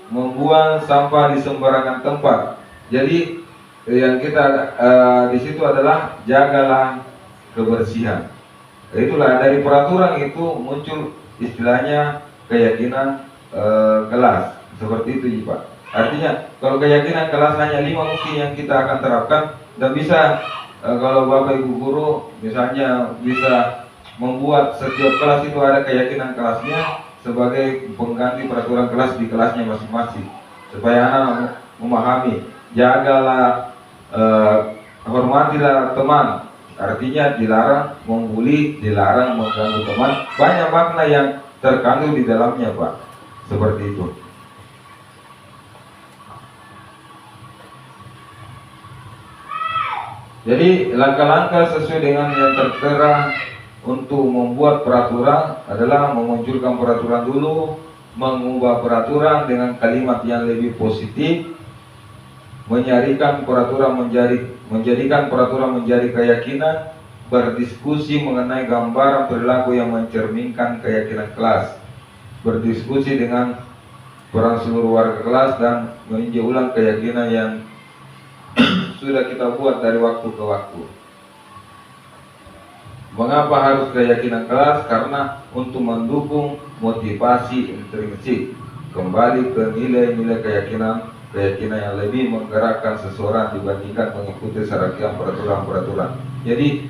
Membuang sampah di sembarangan tempat. Jadi yang kita di situ adalah jagalah kebersihan. Itulah dari peraturan itu muncul istilahnya keyakinan kelas. Seperti itu, Pak. Artinya kalau keyakinan kelas hanya 5 mungkin yang kita akan terapkan, dan bisa kalau Bapak Ibu guru misalnya bisa membuat setiap kelas itu ada keyakinan kelasnya sebagai pengganti peraturan kelas di kelasnya masing-masing, supaya anak memahami. Jagalah, hormatilah teman. Artinya dilarang membuli, dilarang mengganggu teman. Banyak makna yang terkandung di dalamnya, Pak. Seperti itu. Jadi langkah-langkah sesuai dengan yang tertera untuk membuat peraturan adalah memunculkan peraturan dulu, mengubah peraturan dengan kalimat yang lebih positif, menjadikan peraturan menjadi keyakinan, berdiskusi mengenai gambaran perilaku yang mencerminkan keyakinan kelas, berdiskusi dengan peran seluruh warga kelas, dan meninjau ulang keyakinan yang sudah kita buat dari waktu ke waktu. Mengapa harus keyakinan kelas? Karena untuk mendukung motivasi intrinsik, kembali ke nilai-nilai keyakinan yang lebih menggerakkan seseorang dibandingkan mengikuti serangkaian peraturan-peraturan. Jadi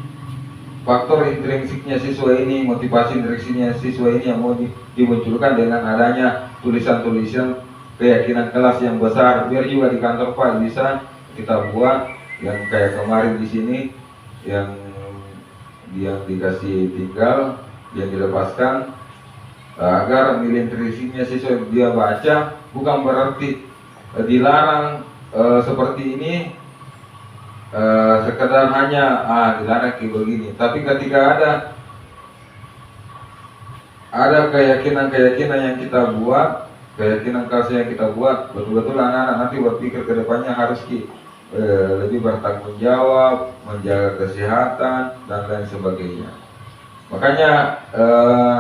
faktor intrinsiknya siswa ini, motivasi intrinsiknya siswa ini yang mau dimunculkan dengan adanya tulisan-tulisan keyakinan kelas yang besar. Biar juga di kantor Pak bisa kita buat yang kayak kemarin di sini yang dikasih tinggal, yang dilepaskan, agar nilai intrinsiknya siswa dia baca. Bukan berarti dilarang seperti ini, sekedar hanya dilarang kayak begini. Tapi ketika ada keyakinan yang kita buat, keyakinan kelas yang kita buat, betul-betul anak-anak nanti berpikir ke depannya harus lebih bertanggung jawab, menjaga kesehatan dan lain sebagainya. Makanya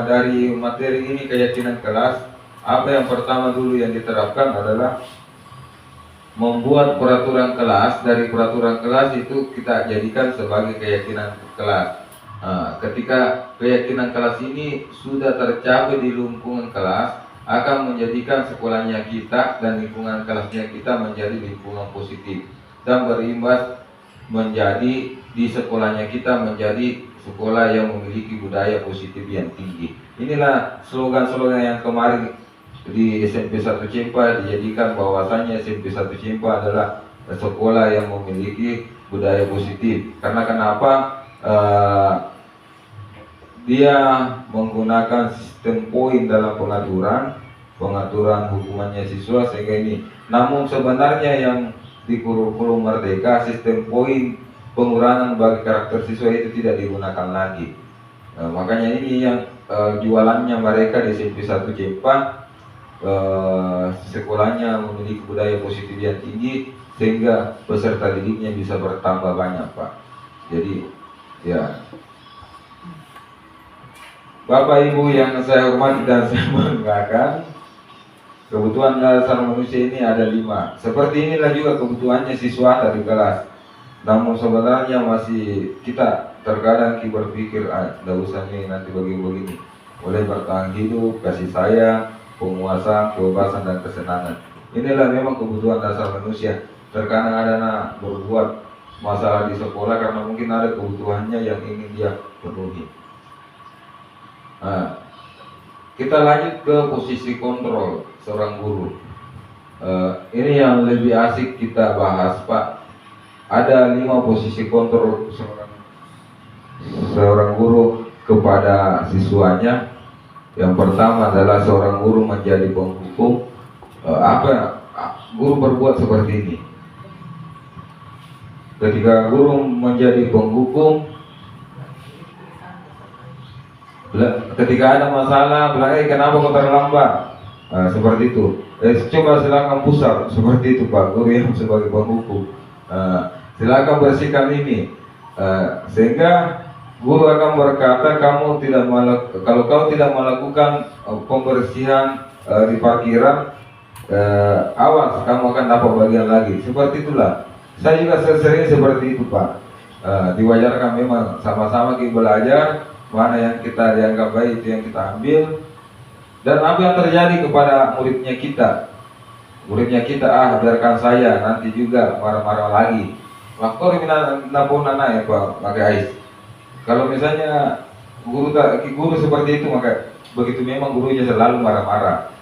dari materi ini keyakinan kelas, apa yang pertama dulu yang diterapkan adalah membuat peraturan kelas. Dari peraturan kelas itu kita jadikan sebagai keyakinan kelas. Ketika keyakinan kelas ini sudah tercapai di lingkungan kelas, akan menjadikan sekolahnya kita dan lingkungan kelasnya kita menjadi lingkungan positif dan berimbas menjadi di sekolahnya kita menjadi sekolah yang memiliki budaya positif yang tinggi. Inilah slogan-slogan yang kemarin di SMP 1 Cempa dijadikan bahwasanya SMP 1 Cempa adalah sekolah yang memiliki budaya positif. Karena kenapa? Dia menggunakan sistem poin dalam pengaturan hukumannya siswa sehingga ini. Namun sebenarnya yang di kurikulum Merdeka sistem poin pengurangan bagi karakter siswa itu tidak digunakan lagi. Makanya ini yang jualannya mereka di SMP 1 Cempa, sekolahnya memiliki budaya positif yang tinggi sehingga peserta didiknya bisa bertambah banyak, Pak. Jadi ya, Bapak Ibu yang saya hormati dan saya banggakan, kebutuhan dasar manusia ini ada 5. Seperti inilah juga kebutuhannya siswa dari kelas. Namun sebenarnya masih kita terkadang berpikir, tidak usah nih nanti begini. Boleh bertahan hidup, kasih sayang, penguasaan, kebebasan dan kesenangan. Inilah memang kebutuhan dasar manusia. Terkadang ada anak berbuat masalah di sekolah karena mungkin ada kebutuhannya yang ingin dia penuhi. Kita lanjut ke posisi kontrol seorang guru. Ini yang lebih asik kita bahas, Pak. Ada 5 posisi kontrol seorang guru kepada siswanya. Yang pertama adalah seorang guru menjadi penghukum. Guru berbuat seperti ini. Ketika guru menjadi penghukum, ketika ada masalah, bilang, kenapa kau terlambat? Seperti itu. Coba silakan pusat, seperti itu Pak, guru yang sebagai penghukum. Silakan bersihkan ini. Sehingga guru akan berkata, kalau kau tidak melakukan pembersihan di parkiran, awas, kamu akan dapat bagian lagi. Seperti itulah. Saya juga sering seperti itu Pak. Diwajarkan memang sama-sama kita belajar. Mana yang kita dianggap baik itu yang kita ambil. Dan apa yang terjadi kepada muridnya kita? Muridnya kita, biarkan saya, nanti juga marah-marah lagi. Waktu napon anak ya Pak, pakai ais. Kalau misalnya guru seperti itu, maka begitu memang gurunya selalu marah-marah.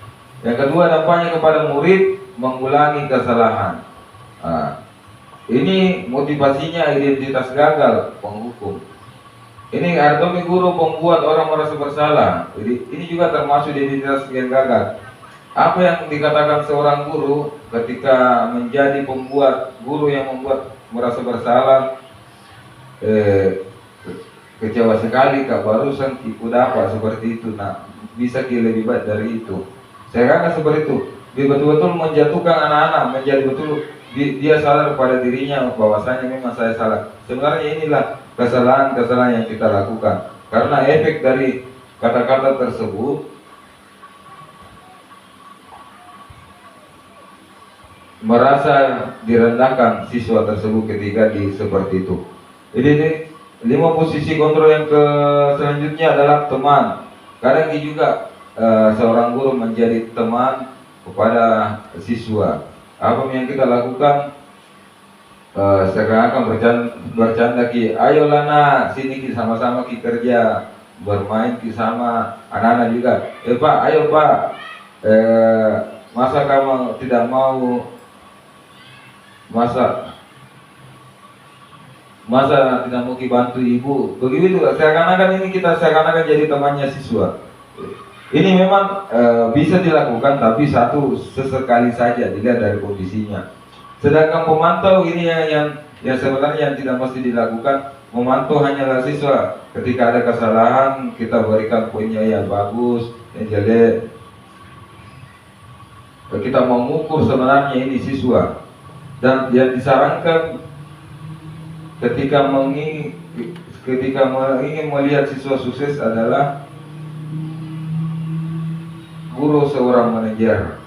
Yang kedua, dampaknya kepada murid mengulangi kesalahan. Ini motivasinya identitas gagal, penghukum. Ini artinya guru pembuat orang merasa bersalah. Jadi ini juga termasuk identitas yang gagal. Apa yang dikatakan seorang guru ketika menjadi pembuat, guru yang membuat merasa bersalah, kecewa sekali Kak, barusan ikut apa seperti itu. Nah, bisa lebih baik dari itu. Saya kira seperti itu. Dia betul-betul menjatuhkan anak-anak, menjadi betul dia sadar pada dirinya bahwasanya memang saya salah. Sebenarnya inilah kesalahan-kesalahan yang kita lakukan. Karena efek dari kata-kata tersebut merasa direndahkan siswa tersebut ketika seperti itu. Jadi ini 5 posisi kontrol yang selanjutnya adalah teman. Kadang juga seorang guru menjadi teman kepada siswa. Apa yang kita lakukan? Sekarang akan bercanda ki, ayolah nak, sini ki sama-sama ki kerja, bermain ki sama anak-anak juga. Pak, ayo Pak, masa kamu tidak mau masa tidak mau ki bantu ibu? Begitu, seakan-akan ini kita seakan-akan jadi temannya siswa. Ini memang bisa dilakukan, tapi sesekali saja dilihat dari kondisinya. Sedangkan pemantau ini yang sebenarnya yang tidak mesti dilakukan. Memantau hanyalah siswa. Ketika ada kesalahan, kita berikan poinnya yang bagus, yang jelek. Kita mengukur sebenarnya ini siswa. Dan yang disarankan ketika ingin melihat siswa sukses adalah guru seorang manajer.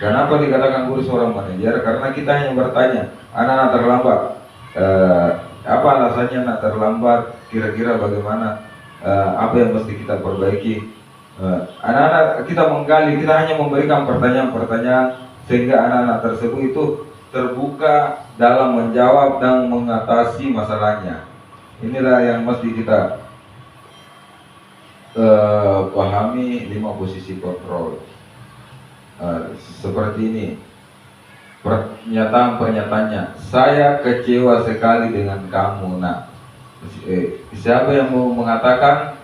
Kenapa dikatakan guru seorang manajer? Karena kita hanya bertanya, anak-anak terlambat, apa alasannya nak terlambat, kira-kira bagaimana, apa yang mesti kita perbaiki. Anak-anak kita menggali, kita hanya memberikan pertanyaan-pertanyaan sehingga anak-anak tersebut itu terbuka dalam menjawab dan mengatasi masalahnya. Inilah yang mesti kita pahami 5 posisi kontrol. Seperti ini pernyataan-pernyataannya, saya kecewa sekali dengan kamu nak. Siapa yang mau mengatakan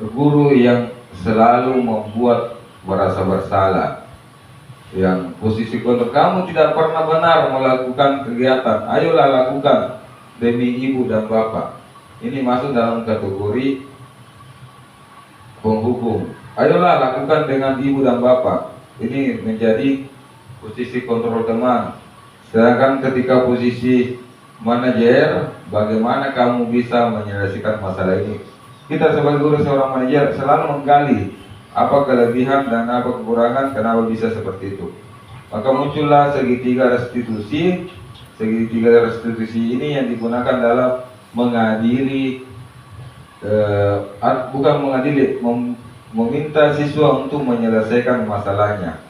guru yang selalu membuat merasa bersalah? Yang posisi kontrol, kamu tidak pernah benar melakukan kegiatan, ayolah lakukan demi ibu dan bapak. Ini masuk dalam kategori penghukum. Ayolah lakukan dengan ibu dan bapak. Ini menjadi posisi kontrol teman. Sedangkan ketika posisi manajer, bagaimana kamu bisa menyelesaikan masalah ini? Kita sebagai guru, seorang manajer selalu menggali apa kelebihan dan apa kekurangan, kenapa bisa seperti itu. Maka muncullah segitiga restitusi. Segitiga restitusi ini yang digunakan dalam mengadili, bukan mengadili, meminta siswa untuk menyelesaikan masalahnya.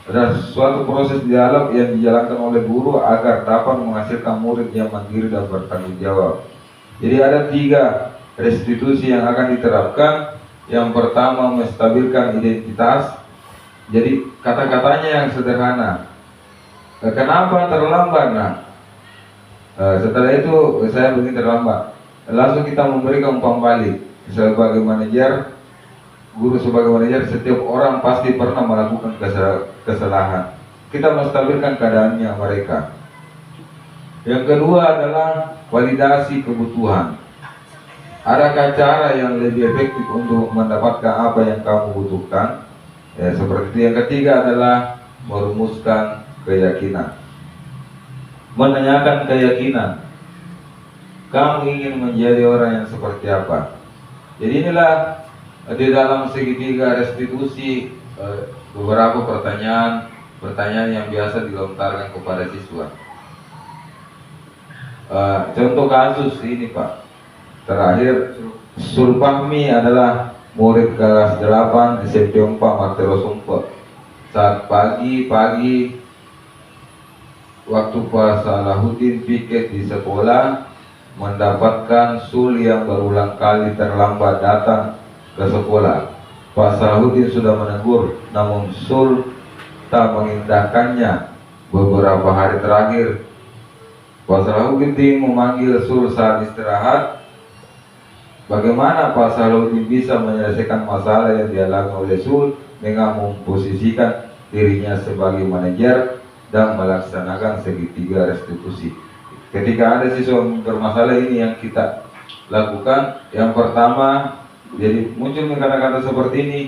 Ada suatu proses dialog yang dijalankan oleh guru agar dapat menghasilkan murid yang mandiri dan bertanggung jawab. Jadi ada 3 restitusi yang akan diterapkan. Yang pertama, menstabilkan identitas. Jadi kata-katanya yang sederhana. Kenapa terlambat? Nah, setelah itu saya begini terlambat. Langsung kita memberikan umpan balik. Sebagai manajer, guru sebagai manajer, setiap orang pasti pernah melakukan kesalahan. Kita menstabilkan keadaannya mereka. Yang kedua adalah validasi kebutuhan. Adakah cara yang lebih efektif untuk mendapatkan apa yang kamu butuhkan? Ya, seperti itu. Yang ketiga adalah merumuskan keyakinan. Menanyakan keyakinan. Kamu ingin menjadi orang yang seperti apa? Jadi inilah di dalam segitiga restitusi beberapa pertanyaan yang biasa dilontarkan kepada siswa. Contoh kasus ini Pak. Terakhir, Sulfahmi adalah murid kelas 8 SMP 4 Martelo Sumpah. Saat pagi waktu Pak Salahuddin piket di sekolah, mendapatkan Sul yang berulang kali terlambat datang ke sekolah. Pak Salahuddin sudah menegur, namun Sul tak mengindahkannya. Beberapa hari terakhir, Pak Salahuddin memanggil Sul saat istirahat. Bagaimana Pak Salahuddin bisa menyelesaikan masalah yang dialami oleh Sul dengan memposisikan dirinya sebagai manajer dan melaksanakan segitiga restitusi? Ketika ada siswa bermasalah, ini yang kita lakukan. Yang pertama, jadi muncul kata-kata seperti ini.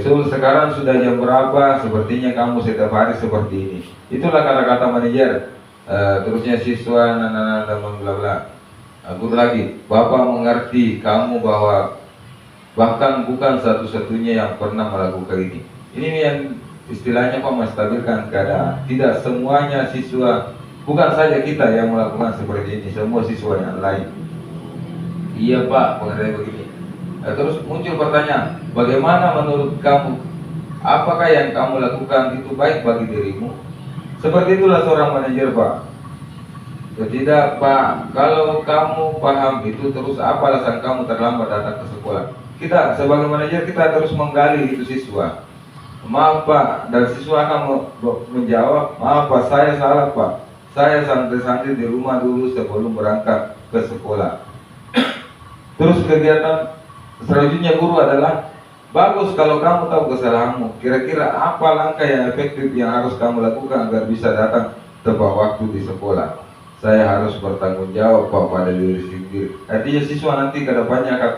Sul, sekarang sudah jam berapa? Sepertinya kamu setiap hari seperti ini. Itulah kata-kata manajer. Terusnya siswa dan bla bla. Guru lagi, Bapak mengerti kamu bahwa bahkan bukan satu-satunya yang pernah melakukan ini. Ini yang istilahnya Pak menstabilkan keadaan. Tidak semuanya siswa, bukan saja kita yang melakukan seperti ini, semua siswa yang lain. Iya Pak, mengenai begini. Terus muncul pertanyaan, bagaimana menurut kamu? Apakah yang kamu lakukan itu baik bagi dirimu? Seperti itulah seorang manajer Pak. Tidak Pak, kalau kamu paham itu, terus apa alasan kamu terlambat datang ke sekolah? Kita sebagai manajer, kita terus menggali itu siswa. Maaf Pak, dan siswa akan menjawab, maaf Pak, saya salah Pak. Saya santai-santai di rumah dulu sebelum berangkat ke sekolah. Terus kegiatan selanjutnya guru adalah, bagus kalau kamu tahu kesalahanmu. Kira-kira apa langkah yang efektif yang harus kamu lakukan agar bisa datang tepat waktu di sekolah? Saya harus bertanggung jawab Pak pada diri sendiri. Artinya siswa nanti ke depannya akan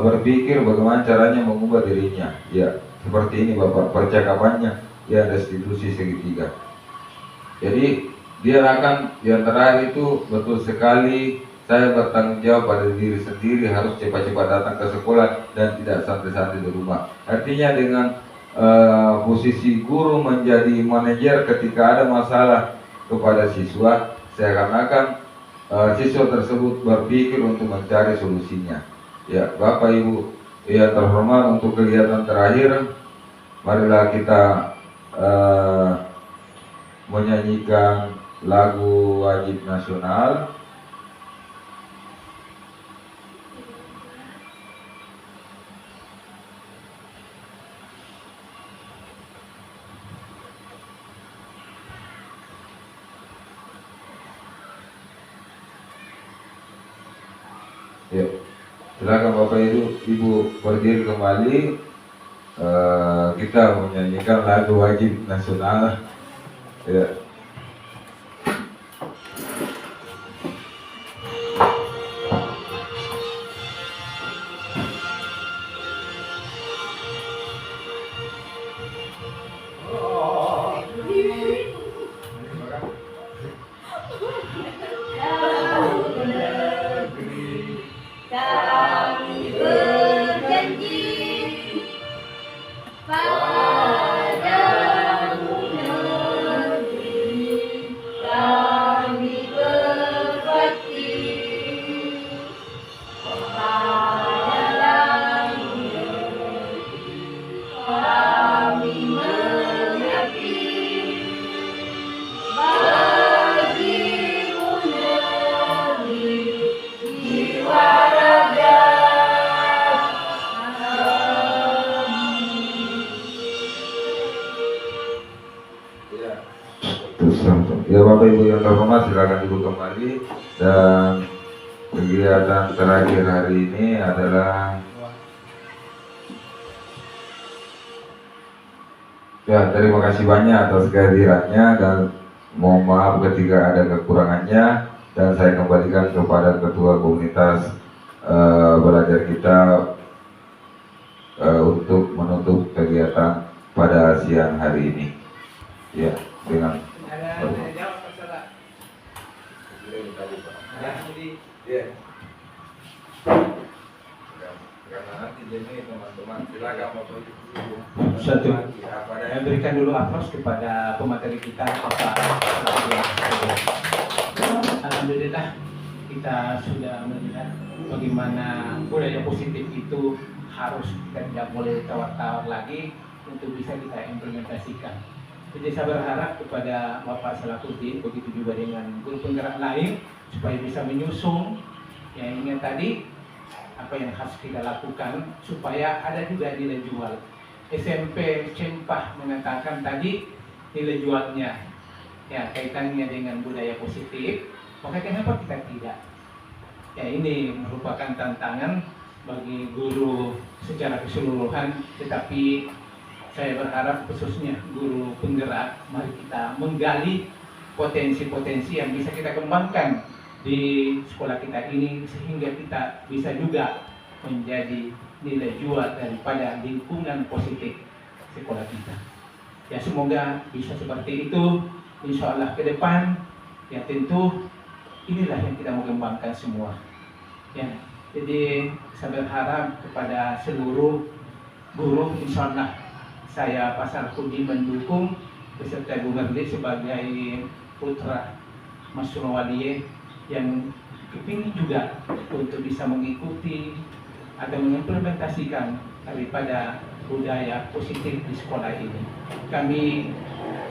berpikir bagaimana caranya mengubah dirinya. Ya, seperti ini Bapak percakapannya, ya restitusi segitiga. Jadi dia akan, yang terakhir itu betul sekali, saya bertanggung jawab pada diri sendiri, harus cepat-cepat datang ke sekolah dan tidak santai-santai di rumah. Artinya dengan posisi guru menjadi manajer, ketika ada masalah kepada siswa, seakan-akan siswa tersebut berpikir untuk mencari solusinya. Ya, Bapak Ibu yang terhormat, untuk kegiatan terakhir, marilah kita menyanyikan lagu wajib nasional. Ya, silakan Bapak Ibu berdiri kembali. Kita menyanyikan lagu wajib nasional. Ya.
Kami berjanji padamu negeri, kami berbakti padamu negeri, kami mengabdi bagimu negeri, jiwa raga
Ya, Bapak Ibu yang terhormat, silakan duduk kembali. Dan kegiatan terakhir hari ini adalah, ya, terima kasih banyak atas kehadirannya dan mohon maaf ketika ada kekurangannya, dan saya kembalikan kepada Ketua Komunitas Belajar kita untuk menutup kegiatan pada siang hari ini. Ya, dengan
Satu, saya berikan dulu aplaus kepada pemateri kita, Bapak. Alhamdulillah, kita sudah melihat bagaimana budaya positif itu harus kita tidak boleh tawar-tawar lagi untuk bisa kita implementasikan. Jadi saya berharap kepada Bapak Salahuddin, begitu juga dengan guru penggerak lain, supaya bisa menyusung yang ingat tadi apa yang harus kita lakukan supaya ada juga nilai jual. SMP Cempah mengatakan tadi nilai jualnya ya kaitannya dengan budaya positif, maka kenapa kita tidak? Ya, ini merupakan tantangan bagi guru secara keseluruhan, tetapi saya berharap khususnya guru penggerak, mari kita menggali potensi-potensi yang bisa kita kembangkan di sekolah kita ini sehingga kita bisa juga menjadi nilai jual daripada lingkungan positif sekolah kita. Ya, semoga bisa seperti itu. Insya Allah ke depan, ya tentu inilah yang kita mau kembangkan semua. Ya, jadi saya berharap kepada seluruh guru, insya Allah saya Pak Salahuddin mendukung beserta Bu Merli sebagai putra Mas Surawaliye yang kepingin juga untuk bisa mengikuti atau mengimplementasikan daripada budaya positif di sekolah ini. Kami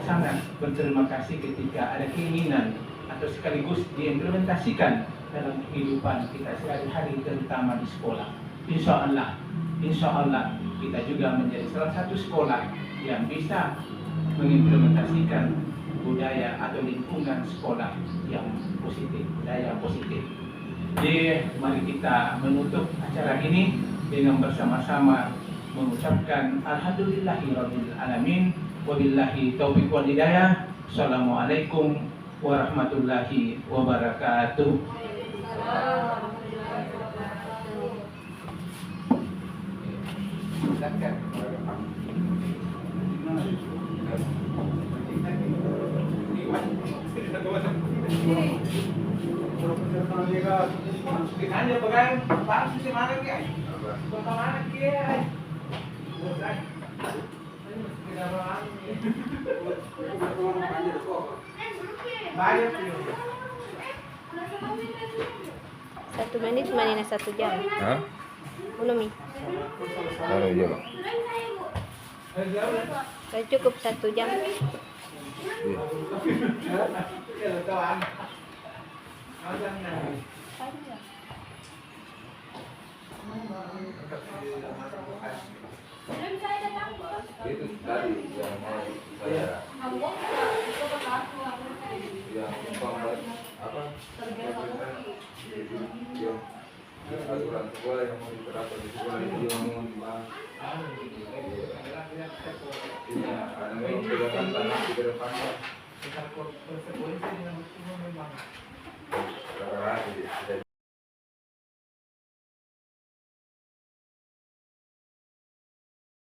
sangat berterima kasih ketika ada keinginan atau sekaligus diimplementasikan dalam kehidupan kita sehari-hari, terutama di sekolah. Insya Allah kita juga menjadi salah satu sekolah yang bisa mengimplementasikan budaya atau lingkungan sekolah yang positif, budaya positif. Jadi mari kita menutup acara ini dengan bersama-sama mengucapkan alhamdulillahirabbil alamin, wabillahi taufiq wal hidayah. Assalamualaikum warahmatullahi wabarakatuh. Hanya pegang Pak sisi mana dia? Mana dia? Banyak
1 menit mana 1 jam.
Hah?
Belum mi.
Baru aja.
Saya cukup 1 jam.
Iya. Itu tadi yang mau saya yang apa aturan sekolah yang mau diterapkan di sekolah itu yang mau dibahas. Iya, ada memang pegangan tanah di depannya. Rata-rata